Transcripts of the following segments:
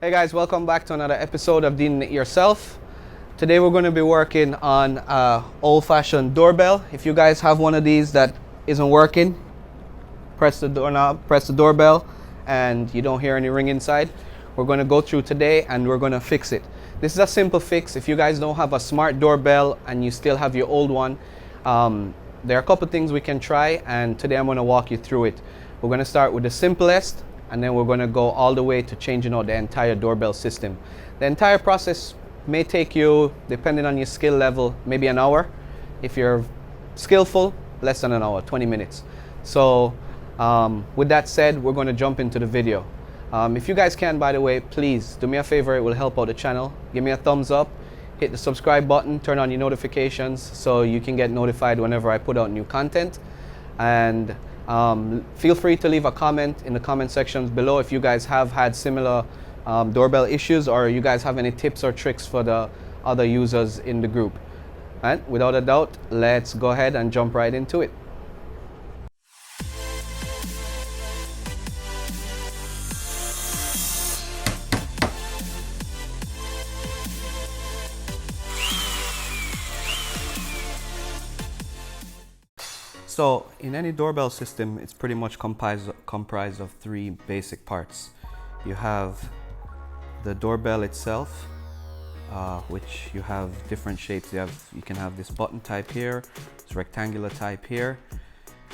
Hey guys, welcome back to another episode of Deanin It Yourself. Today we're going to be working on old-fashioned doorbell. If you guys have one of these that isn't working, press the doorknob, press the doorbell, and you don't hear any ring inside. We're going to go through today and we're going to fix it. This is a simple fix. If you guys don't have a smart doorbell and you still have your old one, there are a couple things we can try, and today I'm going to walk you through it. We're going to start with the simplest, and then we're going to go all the way to changing out the entire doorbell system. The entire process may take you, depending on your skill level, maybe an hour. If you're skillful, less than an hour, 20 minutes. So with that said, we're going to jump into the video. If you guys can, by the way, please do me a favor. It will help out the channel. Give me a thumbs up, hit the subscribe button, turn on your notifications so you can get notified whenever I put out new content. And feel free to leave a comment in the comment sections below if you guys have had similar doorbell issues, or you guys have any tips or tricks for the other users in the group. And without a doubt, let's go ahead and jump right into it. So in any doorbell system, it's pretty much comprised of three basic parts. You have the doorbell itself, which you have different shapes. You can have this button type here, this rectangular type here.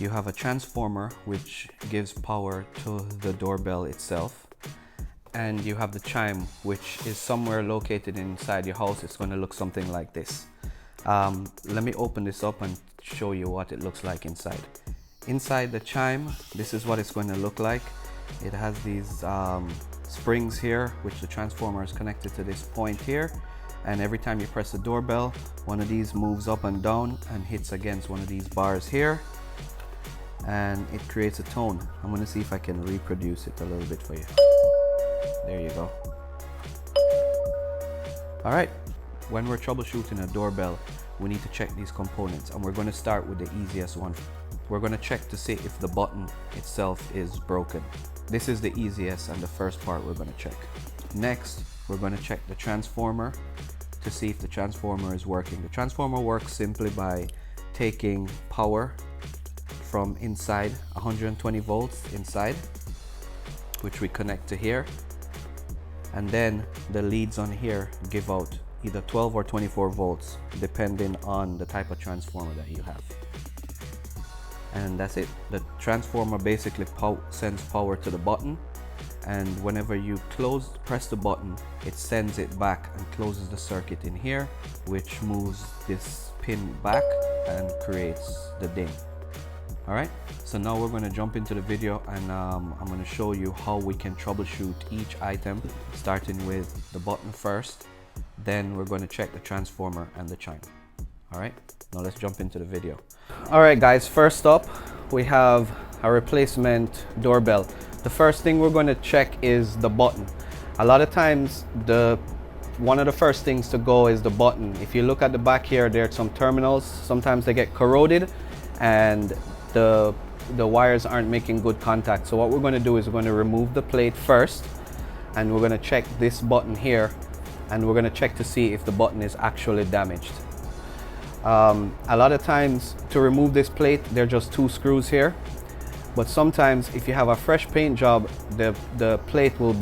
You have a transformer, which gives power to the doorbell itself. And you have the chime, which is somewhere located inside your house. It's going to look something like this. Let me open this up and show you what it looks like inside. Inside the chime, this is what it's going to look like. It has these springs here, which the transformer is connected to this point here. And every time you press the doorbell, one of these moves up and down and hits against one of these bars here. And it creates a tone. I'm going to see if I can reproduce it a little bit for you. There you go. All right. When we're troubleshooting a doorbell, we need to check these components, and we're going to start with the easiest one. We're going to check to see if the button itself is broken. This is the easiest and the first part we're going to check. Next, we're going to check the transformer to see if the transformer is working. The transformer works simply by taking power from inside, 120 volts inside, which we connect to here, and then the leads on here give out either 12 or 24 volts, depending on the type of transformer that you have. And that's it. The transformer basically sends power to the button, and whenever you press the button, it sends it back and closes the circuit in here, which moves this pin back and creates the ding. All right, so now we're going to jump into the video, and I'm going to show you how we can troubleshoot each item, starting with the button first. Then we're going to check the transformer and the chime. All right, now let's jump into the video. All right guys, first up we have a replacement doorbell. The first thing we're going to check is the button. A lot of times one of the first things to go is the button. If you look at the back here, there are some terminals. Sometimes they get corroded and the wires aren't making good contact. So what we're going to do is we're going to remove the plate first, and we're going to check this button here, and we're going to check to see if the button is actually damaged. A lot of times to remove this plate, there are just two screws here, but sometimes if you have a fresh paint job, the plate will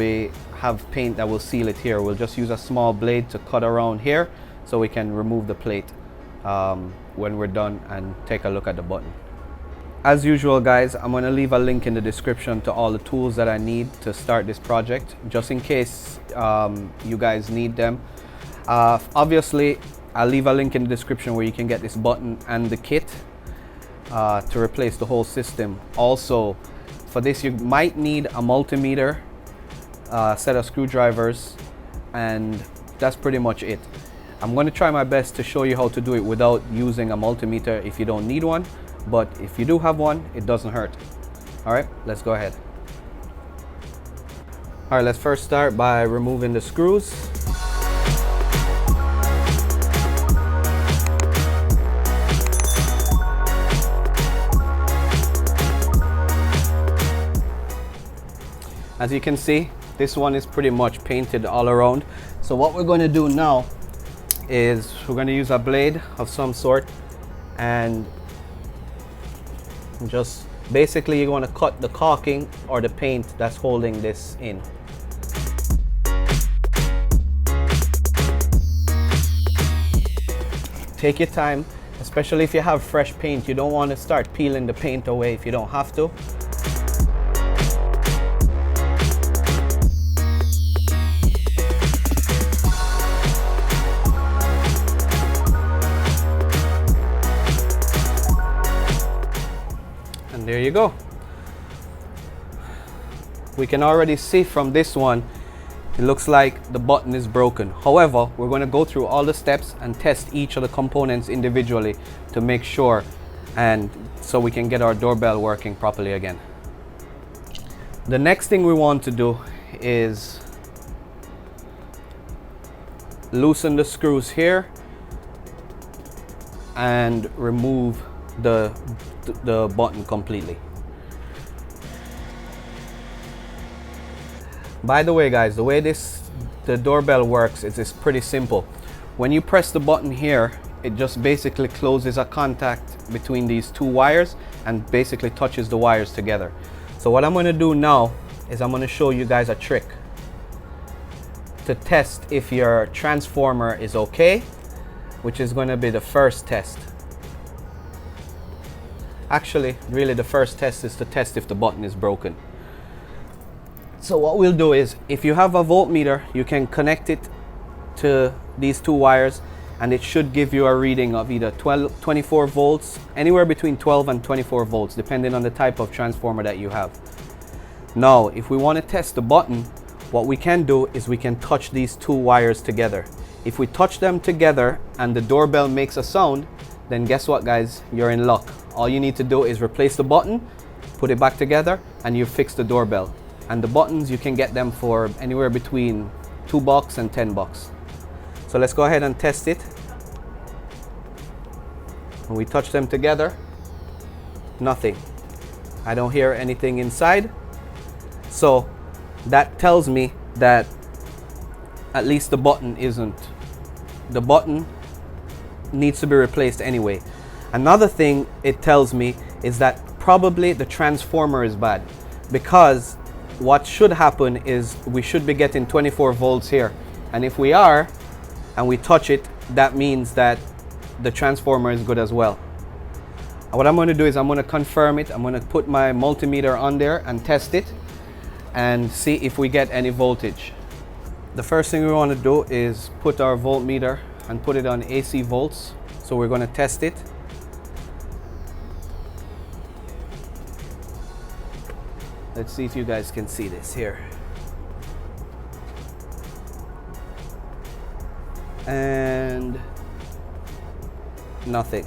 have paint that will seal it here. We'll just use a small blade to cut around here so we can remove the plate when we're done and take a look at the button. As usual guys, I'm going to leave a link in the description to all the tools that I need to start this project, just in case you guys need them. Obviously, I'll leave a link in the description where you can get this button and the kit to replace the whole system. Also, for this you might need a multimeter, set of screwdrivers, and that's pretty much it. I'm going to try my best to show you how to do it without using a multimeter if you don't need one. But if you do have one, it doesn't hurt. All right, let's go ahead. All right, let's first start by removing the screws. As you can see, This one is pretty much painted all around. So what we're going to do now is we're going to use a blade of some sort, and just basically you want to cut the caulking or the paint that's holding this in. Take your time, especially if you have fresh paint. You don't want to start peeling the paint away if you don't have to. And there you go. We can already see from this one, it looks like the button is broken. However, we're going to go through all the steps and test each of the components individually to make sure, and so we can get our doorbell working properly again. The next thing we want to do is loosen the screws here and remove the button completely. By the way, guys, the way the doorbell works is it's pretty simple. When you press the button here, it just basically closes a contact between these two wires and basically touches the wires together. So what I'm going to do now is I'm going to show you guys a trick to test if your transformer is okay, which is going to be the first test. Actually, really the first test is to test if the button is broken. So what we'll do is, if you have a voltmeter, you can connect it to these two wires and it should give you a reading of either 24 volts, anywhere between 12 and 24 volts, depending on the type of transformer that you have. Now, if we want to test the button, what we can do is we can touch these two wires together. If we touch them together and the doorbell makes a sound, then guess what, guys? You're in luck. All you need to do is replace the button, put it back together, and you've fixed the doorbell. And the buttons, you can get them for anywhere between $2 and $10. So let's go ahead and test it. When we touch them together, nothing. I don't hear anything inside. So that tells me that at least the button needs to be replaced anyway. Another thing it tells me is that probably the transformer is bad, because what should happen is we should be getting 24 volts here, and if we are and we touch it, that means that the transformer is good as well. And what I'm going to do is I'm going to confirm it. I'm going to put my multimeter on there and test it and see if we get any voltage. The first thing we want to do is put our voltmeter and put it on AC volts. So we're going to test it. Let's see if you guys can see this here. And nothing.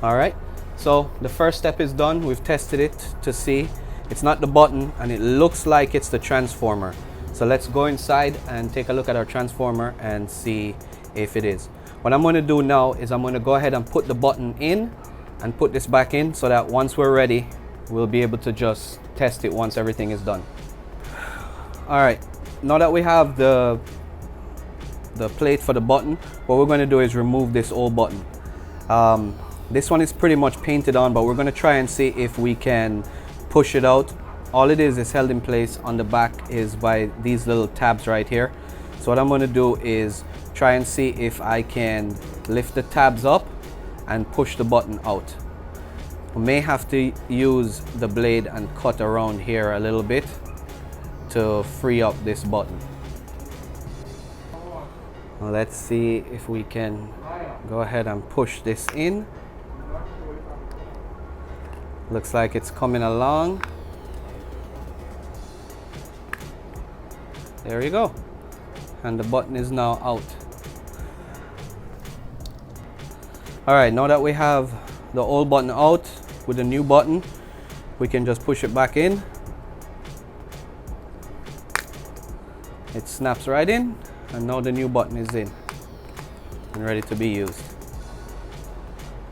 All right, so the first step is done. We've tested it to see it's not the button, and it looks like it's the transformer. So let's go inside and take a look at our transformer and see if it is. What I'm going to do now is I'm going to go ahead and put the button in and put this back in, so that once we're ready, we'll be able to just test it once everything is done. All right, now that we have the plate for the button, what we're going to do is remove this old button. This one is pretty much painted on, but we're going to try and see if we can push it out. All it is held in place on the back is by these little tabs right here. So what I'm going to do is try and see if I can lift the tabs up and push the button out. We may have to use the blade and cut around here a little bit to free up this button. Well, let's see if we can go ahead and push this in. Looks like it's coming along. There you go. And the button is now out. All right, now that we have the old button out with the new button, we can just push it back in. It snaps right in, and now the new button is in and ready to be used.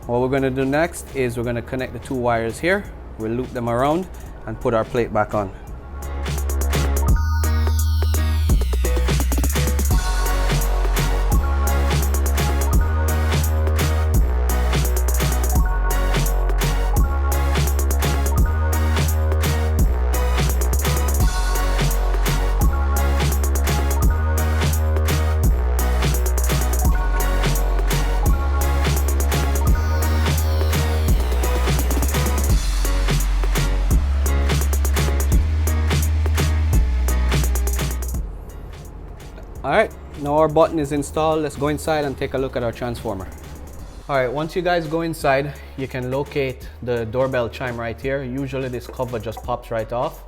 What we're going to do next is we're going to connect the two wires here. We'll loop them around and put our plate back on. All right, now our button is installed. Let's go inside and take a look at our transformer. All right, once you guys go inside, you can locate the doorbell chime right here. Usually this cover just pops right off.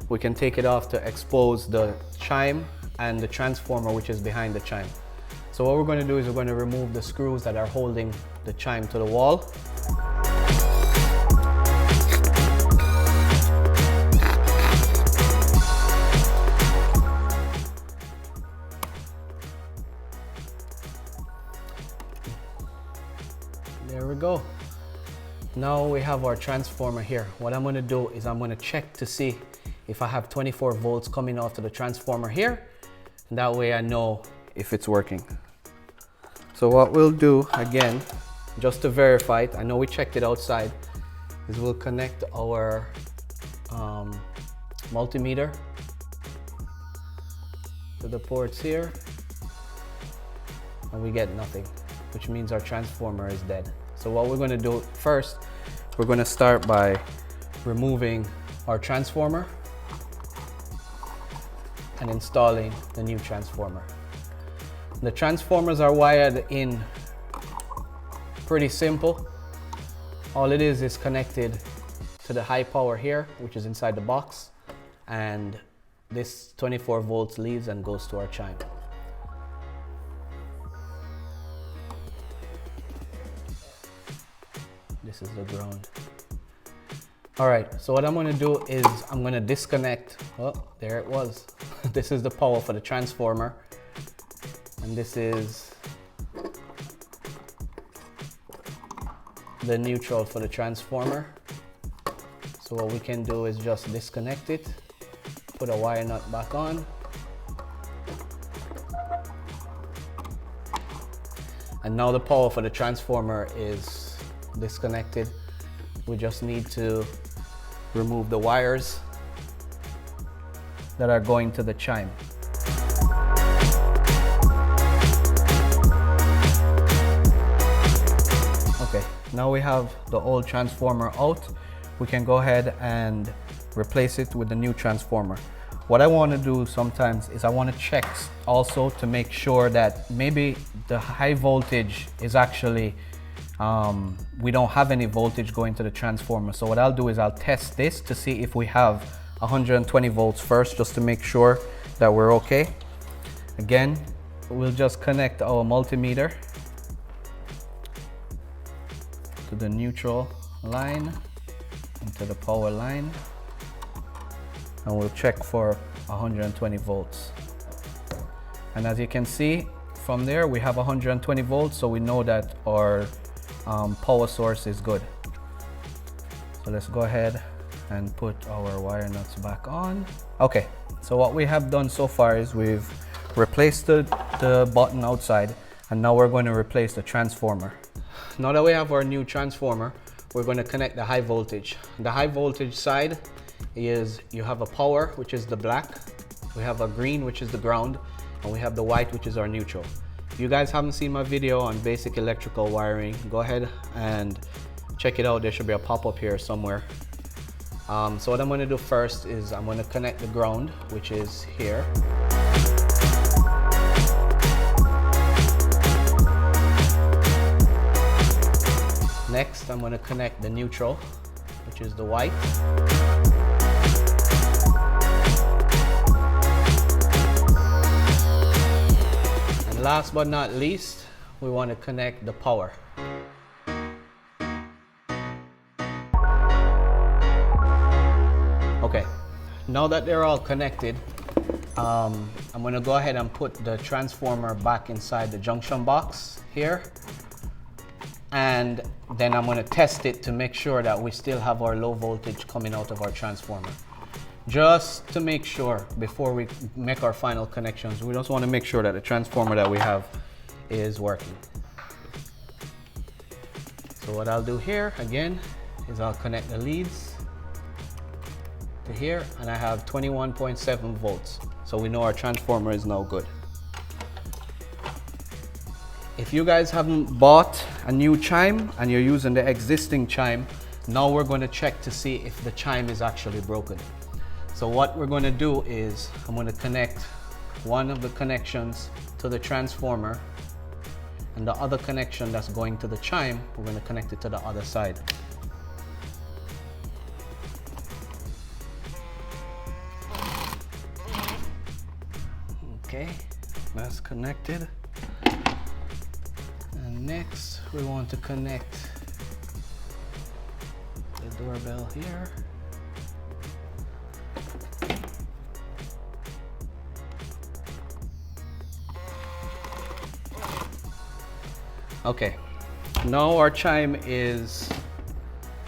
We can take it off to expose the chime and the transformer, which is behind the chime. So what we're going to do is we're going to remove the screws that are holding the chime to the wall. There we go. Now we have our transformer here. What I'm going to do is I'm going to check to see if I have 24 volts coming off to the transformer here. And that way I know if it's working. So what we'll do again, just to verify it, I know we checked it outside, is we'll connect our multimeter to the ports here, and we get nothing, which means our transformer is dead. So what we're going to do first, we're going to start by removing our transformer and installing the new transformer. The transformers are wired in pretty simple. All it is connected to the high power here, which is inside the box, and this 24 volts leaves and goes to our chime. This is the ground. All right, so what I'm going to do is I'm going to disconnect. Oh, there it was. This is the power for the transformer, and this is the neutral for the transformer. So what we can do is just disconnect it, put a wire nut back on, and now the power for the transformer is disconnected. We just need to remove the wires that are going to the chime. Okay, now we have the old transformer out. We can go ahead and replace it with the new transformer. What I want to do sometimes is I want to check also to make sure that maybe the high voltage is actually we don't have any voltage going to the transformer. So what I'll do is I'll test this to see if we have 120 volts first, just to make sure that we're okay. Again, we'll just connect our multimeter to the neutral line and to the power line, and we'll check for 120 volts. And as you can see from there, we have 120 volts, so we know that our power source is good. So let's go ahead and put our wire nuts back on. Okay, so what we have done so far is we've replaced the button outside, and now we're going to replace the transformer. Now that we have our new transformer, we're going to connect the high voltage. The high voltage side is, you have a power, which is the black, we have a green, which is the ground, and we have the white, which is our neutral. If you guys haven't seen my video on basic electrical wiring, go ahead and check it out. There should be a pop-up here somewhere. So what I'm going to do first is I'm going to connect the ground, which is here. Next, I'm going to connect the neutral, which is the white. Last but not least, we want to connect the power. Okay, now that they're all connected, I'm going to go ahead and put the transformer back inside the junction box here. And then I'm going to test it to make sure that we still have our low voltage coming out of our transformer. Just to make sure before we make our final connections, we just want to make sure that the transformer that we have is working. So what I'll do here again is I'll connect the leads to here, and I have 21.7 volts. So we know our transformer is now good. If you guys haven't bought a new chime and you're using the existing chime, now we're going to check to see if the chime is actually broken. So what we're going to do is I'm going to connect one of the connections to the transformer, and the other connection that's going to the chime, we're going to connect it to the other side. Okay, that's connected. And next we want to connect the doorbell here. Okay, now our chime is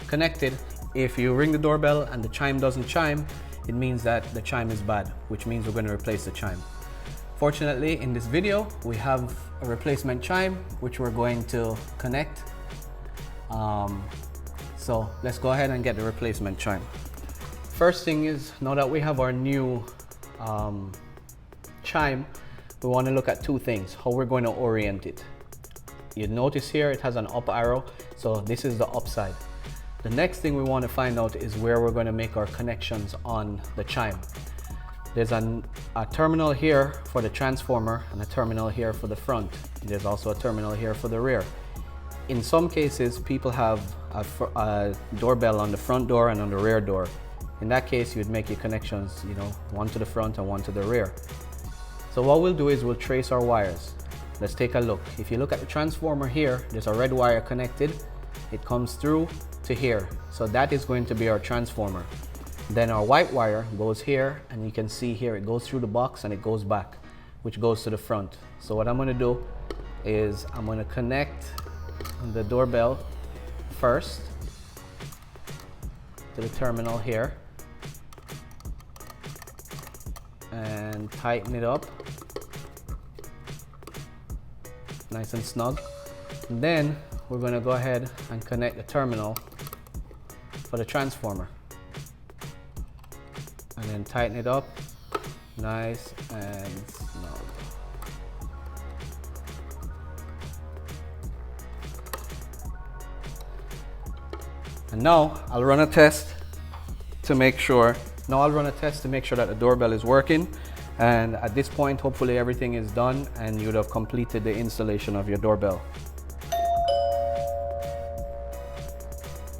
connected. If you ring the doorbell and the chime doesn't chime, it means that the chime is bad, which means we're going to replace the chime. Fortunately, in this video, we have a replacement chime, which we're going to connect. So let's go ahead and get the replacement chime. First thing is, now that we have our new chime, we want to look at two things: how we're going to orient it. You notice here it has an up arrow, so this is the up side. The next thing we want to find out is where we're going to make our connections on the chime. There's a terminal here for the transformer and a terminal here for the front. There's also a terminal here for the rear. In some cases, people have a doorbell on the front door and on the rear door. In that case, you'd make your connections, one to the front and one to the rear. So what we'll do is we'll trace our wires. Let's take a look. If you look at the transformer here, there's a red wire connected. It comes through to here. So that is going to be our transformer. Then our white wire goes here, and you can see here it goes through the box and it goes back, which goes to the front. So what I'm going to do is I'm going to connect the doorbell first to the terminal here and tighten it up nice and snug. And then we're going to go ahead and connect the terminal for the transformer and then tighten it up nice and snug. And now I'll run a test to make sure that the doorbell is working. And at this point, hopefully everything is done and you'd have completed the installation of your doorbell.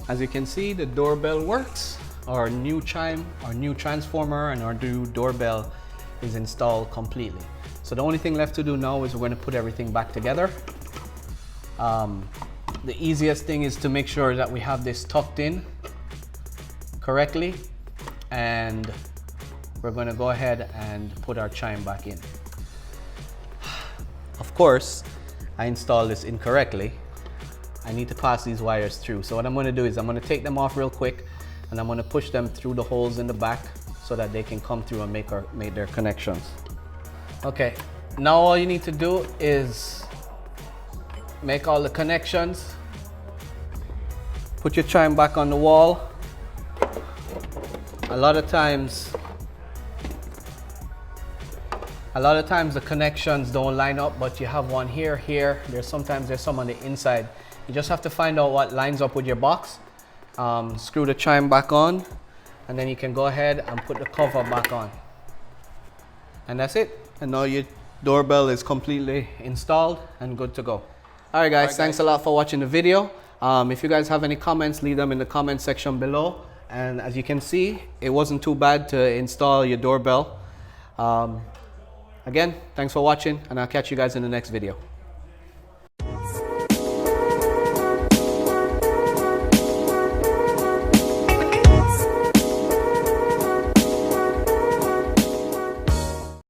As you can see, the doorbell works. Our new chime, our new transformer, and our new doorbell is installed completely. So the only thing left to do now is we're going to put everything back together. The easiest thing is to make sure that we have this tucked in correctly, and we're going to go ahead and put our chime back in. Of course, I installed this incorrectly. I need to pass these wires through. So what I'm going to do is I'm going to take them off real quick, and I'm going to push them through the holes in the back so that they can come through and make their connections. Okay, now all you need to do is make all the connections. Put your chime back on the wall. A lot of times the connections don't line up, but you have one here. There's some on the inside. You just have to find out what lines up with your box. Screw the chime back on, and then you can go ahead and put the cover back on. And that's it. And now your doorbell is completely installed and good to go. All right, guys, thanks a lot for watching the video. If you guys have any comments, leave them in the comment section below. And as you can see, it wasn't too bad to install your doorbell. Again, thanks for watching, and I'll catch you guys in the next video.